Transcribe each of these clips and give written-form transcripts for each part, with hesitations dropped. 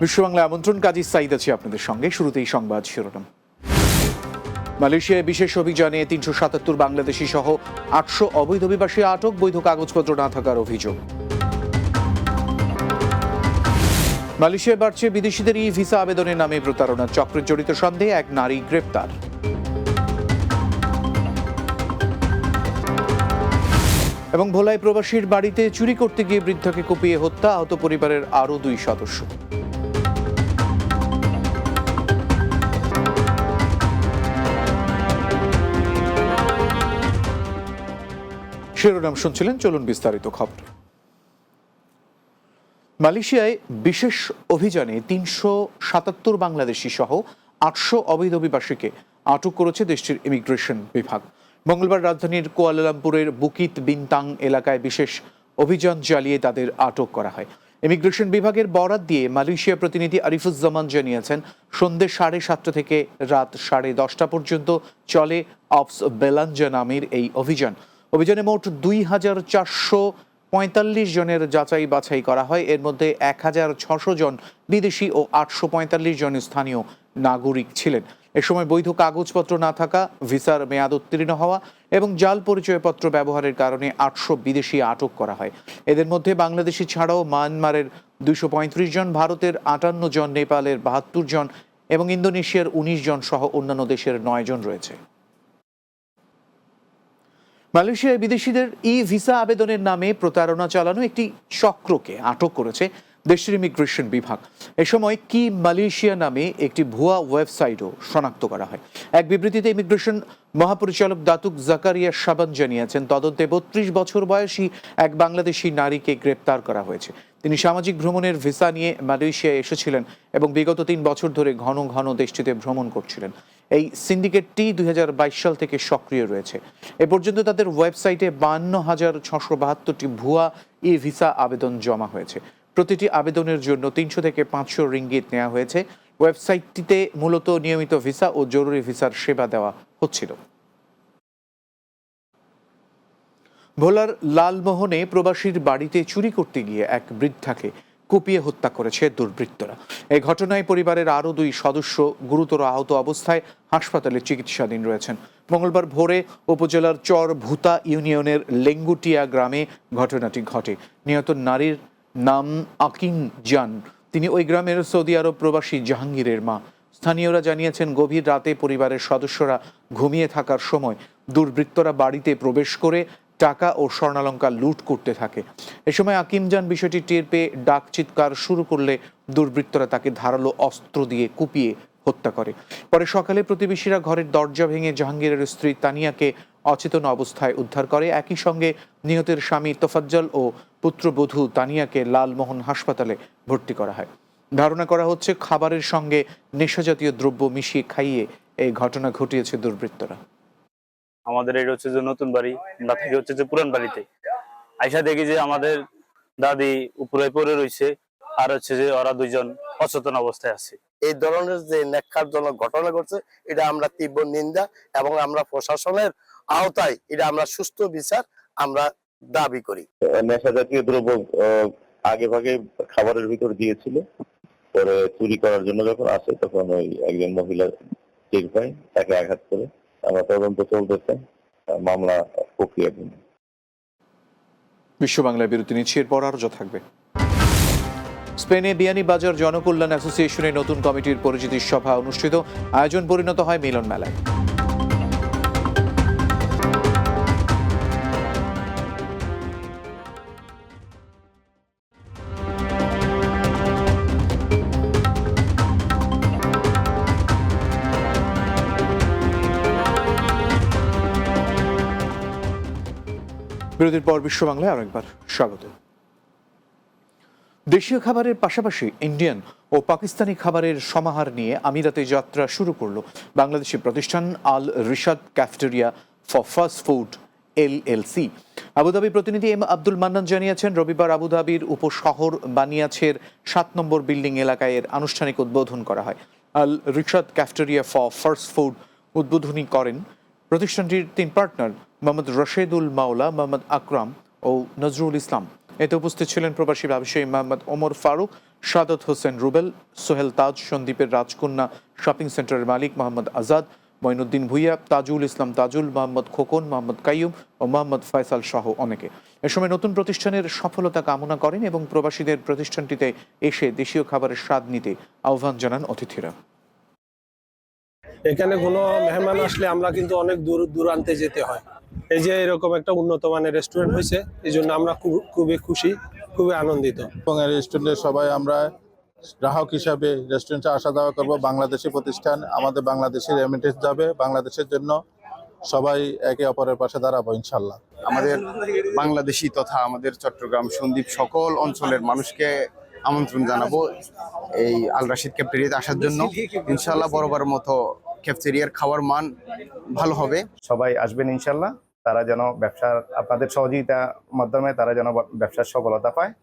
বিশ্ব বাংলা আমন্ত্রণ, কাজী সাইদ আছি আপনাদের সঙ্গে। শুরুতেই সংবাদ শিরোনাম। মালয়েশিয়ায় বিশেষ অভিযানে ৩৭৭ বাংলাদেশি সহ ৮০০ অবৈধ অভিবাসী আটক, বৈধ কাগজপত্র না থাকার অভিযোগ। মালয়েশিয়ায় বাড়ছে বিদেশিদের ই ভিসা আবেদনের নামে প্রতারণার চক্রে জড়িত সন্দেহে এক নারী গ্রেপ্তার। এবং ভোলায় প্রবাসীর বাড়িতে চুরি করতে গিয়ে বৃদ্ধাকে কুপিয়ে হত্যা, আহত পরিবারের আরও ২ সদস্য। শিরোনাম শুনছিলেন, চলুন বিস্তারিত খবর। মালয়েশিয়ায় বিশেষ অভিযানে ৩৭৭ বাংলাদেশি সহ ৮০০ অবৈধ অভিবাসীকে আটক করেছে দেশটির ইমিগ্রেশন বিভাগ। মঙ্গলবার রাজধানীর কুয়ালালামপুরের বুকিত বিনতাং এলাকায় বিশেষ অভিযান চালিয়ে তাদের আটক করা হয়। ইমিগ্রেশন বিভাগের বরাত দিয়ে মালয়েশিয়া প্রতিনিধি আরিফুজ্জামান জানিয়েছেন, সন্ধ্যে 7:30 থেকে রাত 10:30 পর্যন্ত চলে অপস বেলাঞ্জা নামের এই অভিযানে মোট ২,৪৪৫ জনের যাচাই বাছাই করা হয়। এর মধ্যে ১,৬০০ জন বিদেশি ও ৮৪৫ জন স্থানীয় নাগরিক ছিলেন। এ সময় বৈধ কাগজপত্র না থাকা, ভিসার মেয়াদ উত্তীর্ণ হওয়া এবং জাল পরিচয়পত্র ব্যবহারের কারণে ৮০০ বিদেশি আটক করা হয়। এদের মধ্যে বাংলাদেশি ছাড়াও মায়ানমারের ২৩৫ জন, ভারতের ৫৮ জন, নেপালের ৭২ জন এবং ইন্দোনেশিয়ার ১৯ জন সহ অন্যান্য দেশের ৯ জন রয়েছে। মালয়েশিয়ায় বিদেশিদের ই ভিসা আবেদনের নামে প্রতারণা চালানো একটি চক্রকে আটক করেছে দেশটির ইমিগ্রেশন বিভাগ। এ সময় কি মালয়েশিয়া নামে একটি ভুয়া ওয়েবসাইটও শনাক্ত করা হয়। এক বিবৃতিতে ইমিগ্রেশন মহাপরিচালক দাতুক জাকারিয়া শাবান জানিয়েছেন, তদন্তে ৩২ বছর বয়সী এক বাংলাদেশি নারীকে গ্রেপ্তার করা হয়েছে। তিনি সামাজিক ভ্রমণের ভিসা নিয়ে মালয়েশিয়ায় এসেছিলেন এবং বিগত ৩ বছর ধরে ঘন ঘন দেশটিতে ভ্রমণ করছিলেন। এই সিন্ডিকেটটি ২০২২ সাল থেকে সক্রিয় রয়েছে। এ পর্যন্ত তাদের ওয়েবসাইটে ৫২,৬৭২টি ভুয়া ই ভিসা আবেদন জমা হয়েছে। প্রতিটি আবেদনের জন্য ৩০০ থেকে ৫০০ রিঙ্গিত নেওয়া হয়েছে। ওয়েবসাইটটিতে মূলত নিয়মিত ভিসা ও জরুরি ভিসার সেবা দেওয়া হচ্ছিল। ভোলার লালমোহনে প্রবাসীর বাড়িতে চুরি করতে গিয়ে এক বৃদ্ধাকে কুপিয়ে হত্যা করেছে দুর্বৃত্তরা। এই ঘটনায় পরিবারের আরও ২ সদস্য গুরুতর আহত অবস্থায় হাসপাতালে চিকিৎসাধীন রয়েছেন। মঙ্গলবার ভোরে উপজেলার চর ভুতা ইউনিয়নের লেঙ্গুটিয়া গ্রামে ঘটনাটি ঘটে। নিহত নারীর নাম আকিন জান। তিনি ওই গ্রামের সৌদি আরব প্রবাসী জাহাঙ্গীরের মা। স্থানীয়রা জানিয়েছেন, গভীর রাতে পরিবারের সদস্যরা ঘুমিয়ে থাকার সময় দুর্বৃত্তরা বাড়িতে প্রবেশ করে টাকা ও স্বর্ণালঙ্কার লুট করতে থাকে। এ সময় আকিমজান বিষয়টি টের পেয়ে ডাক চিৎকার শুরু করলে দুর্বৃত্তরা তাকে ধারালো অস্ত্র দিয়ে কুপিয়ে হত্যা করে। পরে সকালে প্রতিবেশীরা ঘরের দরজা ভেঙে জাহাঙ্গীরের স্ত্রী তানিয়াকে অচেতন অবস্থায় উদ্ধার করে। একই সঙ্গে নিহতের স্বামী তোফাজ্জল ও পুত্রবধূ তানিয়াকে লালমোহন হাসপাতালে ভর্তি করা হয়। ধারণা করা হচ্ছে, খাবারের সঙ্গে নেশাজাতীয় দ্রব্য মিশিয়ে খাইয়ে এই ঘটনা ঘটিয়েছে দুর্বৃত্তরা। আমাদের এটা হচ্ছে যে নতুন বাড়ি, আমরা থাকি হচ্ছে যে পুরান বাড়িতে। আইসা দেখি যে আমাদের দাদি উপরে পড়ে রয়েছে, আর হচ্ছে যে ওরা 2 জন অচেতন অবস্থায় আছে। এই ধরনের যে ন্যাক্কারজনক ঘটনা ঘটছে, এটা আমরা তীব্র নিন্দা এবং আমরা প্রশাসনের আওতায় এটা আমরা সুস্থ বিচার আমরা দাবি করি। নেশা জাতীয় দ্রব্য আগে ভাগে খাবারের ভিতর দিয়েছিল, পরে চুরি করার জন্য যখন আসে তখন ওই একজন মহিলা টের পায়, তাকে আঘাত করে। আমরা তদন্ত চলতেছে, মামলা প্রক্রিয়াধীন। বিশ্ব বাংলায় বিরতি নিচ্ছি, এরপর আরও থাকবে। স্পেনে বিয়ানীবাজার জনকল্যাণ অ্যাসোসিয়েশনের নতুন কমিটির পরিচিতি সভা অনুষ্ঠিত। আয়োজন পরিণত হয় মিলন মেলায়। বিরতির পর বিশ্ব বাংলায় আরেকবার স্বাগত। দেশীয় খাবারের পাশাপাশি ইন্ডিয়ান ও পাকিস্তানি খাবারের সমাহার নিয়ে আমিরাতে যাত্রা শুরু করল বাংলাদেশি প্রতিষ্ঠান Al Rishad cafeteria for fast food LLC। Abu Dhabi প্রতিনিধি এম আব্দুল মান্নান জানিয়েছেন, রবিবার আবুধাবির উপশহর বানিয়াছের 7 নম্বর বিল্ডিং এলাকায় এর আনুষ্ঠানিক উদ্বোধন করা হয়। Al Rishad cafeteria for fast food উদ্বোধনী করেন প্রতিষ্ঠানটির 3 পার্টনার মোহাম্মদ রশেদুল মাওলা, মোহাম্মদ আকরাম ও নজরুল ইসলাম। এতে উপস্থিত ছিলেন প্রবাসী ব্যবসায়ী মোহাম্মদ ওমর ফারুক, সাদত হোসেন রুবেল, সোহেল তাজ, সন্দ্বীপের রাজকন্যা শপিং সেন্টারের মালিক মোহাম্মদ আজাদ, মঈনুদ্দিন ভুইয়া, তাজুল ইসলাম তাজুল, মোহাম্মদ খোকন, মোহাম্মদ কাইয়ুম ও মোহাম্মদ ফয়সাল সহ অনেকে। এ সময় নতুন প্রতিষ্ঠানের সফলতা কামনা করেন এবং প্রবাসীদের প্রতিষ্ঠানটিতে এসে দেশীয় খাবারের স্বাদ নিতে আহ্বান জানান অতিথিরা। এখানে কোনো মেহমান আসলে আমরা কিন্তু অনেক দূর দূরান্তে যেতে হয়। এই যে এরকম একটা উন্নত মানের রেস্টুরেন্ট হয়েছে, এই জন্য আমরা খুবই খুশি, খুবই আনন্দিত। এবং এই রেস্টুরেন্টে সবাই আমরা গ্রাহক হিসাবে রেস্টুরেন্টে আসা যাওয়া করবো। বাংলাদেশি প্রতিষ্ঠান, আমাদের বাংলাদেশের রেমিটেন্স যাবে বাংলাদেশের জন্য, সবাই একে অপরের পাশে দাঁড়াবো ইনশাল্লাহ। আমাদের বাংলাদেশি তথা আমাদের চট্টগ্রাম সন্দ্বীপ সকল অঞ্চলের মানুষকে আমন্ত্রণ জানাবো এই আল রাশিদ ক্যাফেটেরিয়াতে আসার জন্য। ইনশাল্লাহ বরাবরের মতো ক্যাফেটেরিয়ার খাওয়ার মান ভালো হবে। সবাই আসবেন ইনশাল্লাহ, তারা যেন ব্যবসার আপনাদের সহযোগিতার মাধ্যমে তারা যেন ব্যবসার সফলতা পায়।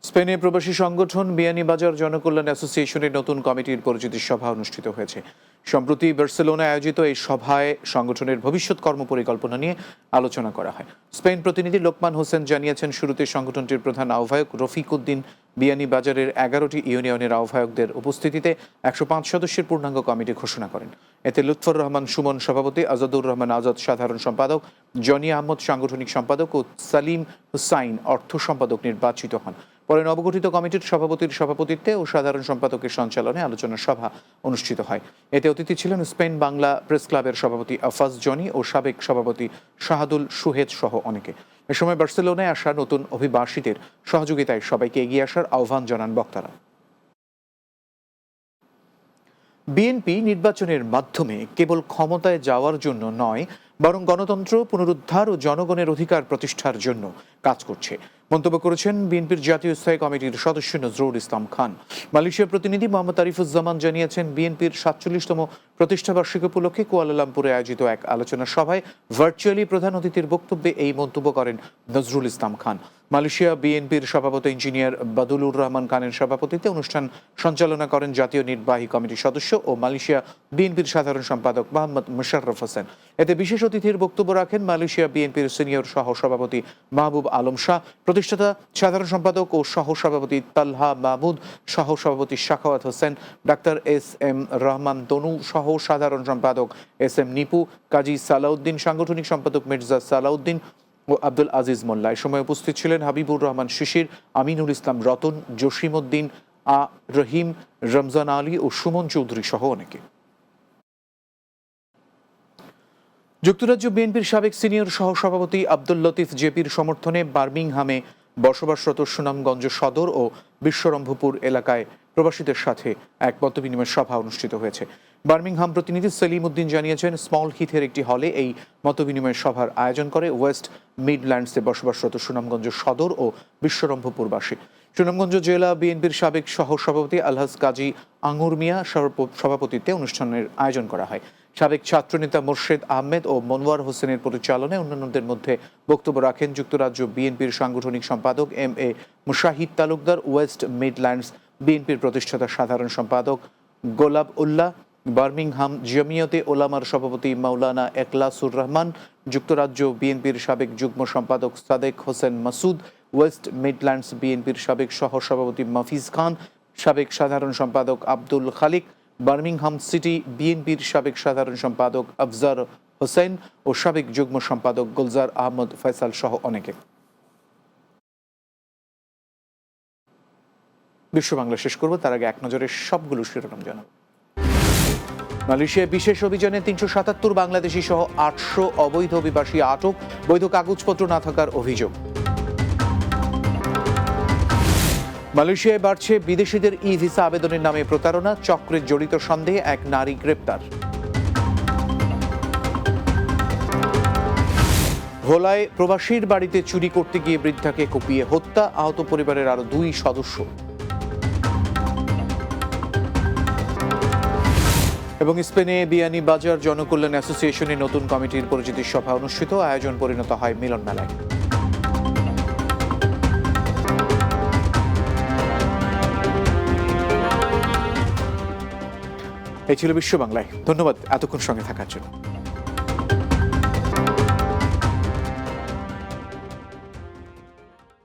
স্পেনে প্রবাসী সংগঠন বিয়ানীবাজার জনকল্যাণ অ্যাসোসিয়েশনের নতুন কমিটির পরিচিতি সভা অনুষ্ঠিত হয়েছে। সম্প্রতি বার্সেলোনায় আয়োজিত এই সভায় সংগঠনের ভবিষ্যৎ কর্মপরিকল্পনা নিয়ে আলোচনা করা হয়। স্পেন প্রতিনিধি লোকমান হোসেন জানিয়েছেন, শুরুতে সংগঠনটির প্রধান আহ্বায়ক রফিক উদ্দিন বিয়ানীবাজারের 11টি ইউনিয়নের আহ্বায়কদের উপস্থিতিতে 105 সদস্যের পূর্ণাঙ্গ কমিটি ঘোষণা করেন। এতে লুৎফর রহমান সুমন সভাপতি, আজাদুর রহমান আজাদ সাধারণ সম্পাদক, জনি আহমদ সাংগঠনিক সম্পাদক ও সালিম হুসাইন অর্থ সম্পাদক নির্বাচিত হন। পরে নবগঠিত কমিটির সভাপতির সভাপতিত্বে ও সাধারণ সম্পাদকের সঞ্চালনে আলোচনা সভা অনুষ্ঠিত হয়। এতে অতিথি ছিলেন স্পেন বাংলা প্রেস ক্লাবের সভাপতি আফাজ জনি ও সাবেক সভাপতি শাহাদুল সুহেদ সহ অনেকে। এ সময় বার্সেলোনায় আসা নতুন অভিবাসীদের সহযোগিতায় সবাইকে এগিয়ে আসার আহ্বান জানান বক্তারা। বিএনপি নির্বাচনের মাধ্যমে কেবল ক্ষমতায় যাওয়ার জন্য নয়, বরং গণতন্ত্র পুনরুদ্ধার ও জনগণের অধিকার প্রতিষ্ঠার জন্য কাজ করছে মন্তব্য করেছেন বিএনপির জাতীয় স্থায়ী কমিটির সদস্য নজরুল ইসলাম খান। মালয়েশিয়ার প্রতিনিধি মোহাম্মদ আরিফুজ্জামান জানিয়েছেন, বিএনপির 47তম প্রতিষ্ঠাবার্ষিকী উপলক্ষে কুয়ালালামপুরে আয়োজিত এক আলোচনা সভায় ভার্চুয়ালি প্রধান অতিথির বক্তব্যে এই মন্তব্য করেন নজরুল ইসলাম খান। মালয়েশিয়া বিএনপির সভাপতি ইঞ্জিনিয়ার বাদুলুর রহমান খানের সভাপতিত্বে অনুষ্ঠান সঞ্চালনা করেন জাতীয় নির্বাহী কমিটির সদস্য ও মালয়েশিয়া বিএনপির সাধারণ সম্পাদক মোহাম্মদ মুশাররফ হোসেন। এতে বিশেষ অতিথির বক্তব্য রাখেন মালয়েশিয়া বিএনপির সিনিয়র সহ সভাপতি মাহবুব আলম শাহ, প্রতিষ্ঠাতা সাধারণ সম্পাদক ও সহ সভাপতি তালহা মাহমুদ, সহ সভাপতি শাখাওয়াত হোসেন, ডাক্তার এস.এম. রহমান তনু, সহ সাধারণ সম্পাদক এস.এম. নিপু, কাজী সালাউদ্দিন, সাংগঠনিক সম্পাদক মির্জা সালাউদ্দিন ও আব্দুল আজিজ মোল্লা। এ সময় উপস্থিত ছিলেন হাবিবুর রহমান শিশির, আমিনুল ইসলাম রতন, জসিম উদ্দিন, রহিম, রমজান আলী ও সুমন চৌধুরী সহ অনেকে। যুক্তরাজ্য বিএনপির সাবেক সিনিয়র সহ সভাপতি আব্দুল লতিফ জেপির সমর্থনে বার্মিংহামে বসবাসরত সুনামগঞ্জ সদর ও বিশ্বরম্ভপুর এলাকায় প্রবাসীদের সাথে এক মতবিনিময় সভা অনুষ্ঠিত হয়েছে। বার্মিংহাম প্রতিনিধি সেলিম উদ্দিন জানিয়েছেন, স্মল হিথের একটি হলে এই মতবিনিময় সভার আয়োজন করে ওয়েস্ট মিডল্যান্ডসে বসবাসরত সুনামগঞ্জ সদর ও বিশ্বরম্ভপুরবাসী। সুনামগঞ্জ জেলা বিএনপির সাবেক সহ সভাপতি আলহাজ কাজী আঙ্গুর মিয়া সভাপতিত্বে অনুষ্ঠানের আয়োজন করা হয়। সাবেক ছাত্রনেতা মোর্শেদ আহমেদ ও মনোয়ার হোসেনের পরিচালনায় অন্যান্যদের মধ্যে বক্তব্য রাখেন যুক্তরাজ্য বিএনপির সাংগঠনিক সম্পাদক M A. Mushahid Talukdar, West Midlands বিএনপির প্রতিষ্ঠাতা সাধারণ সম্পাদক গোলাব উল্লাহ, বার্মিংহাম জমিয়তে ওলামার সভাপতি মাওলানা একলাসুর রহমান, যুক্তরাজ্য বিএনপির সাবেক যুগ্ম সম্পাদক সাদেক হোসেন মাসুদ, ওয়েস্ট মিডল্যান্ডস বিএনপির সাবেক সহ সভাপতি মাফিজ খান, সাবেক সাধারণ সম্পাদক আব্দুল খালিক, বার্মিংহাম সিটি বিএনপির সাবেক সাধারণ সম্পাদক আফজার হোসেন ও সাবেক যুগ্ম সম্পাদক গুলজার আহমদ ফয়সাল সহ অনেকে। বিশ্ব বাংলা শেষ করব, তার আগে এক নজরে সবগুলো শিরোনাম জানাবো। মালয়েশিয়ায় বিশেষ অভিযানে 377 বাংলাদেশি সহ 800 অবৈধ অভিবাসী আটক, বৈধ কাগজপত্র না থাকার অভিযোগ। মালয়েশিয়ায় বাড়ছে বিদেশিদের ই ভিসা আবেদনের নামে প্রতারণা, চক্রে জড়িত সন্দেহে এক নারী গ্রেপ্তার। ভোলায় প্রবাসীর বাড়িতে চুরি করতে গিয়ে বৃদ্ধাকে কুপিয়ে হত্যা, আহত পরিবারের আরো 2 সদস্য। এবং স্পেনে বিয়ানীবাজার জনকল্যাণ অ্যাসোসিয়েশনের নতুন কমিটির পরিচিতি সভা অনুষ্ঠিত, আয়োজন পরিণত হয় মিলন মেলায়। এই ছিল বিশ্ব বাংলায়। ধন্যবাদ এতক্ষণ সঙ্গে থাকার জন্য।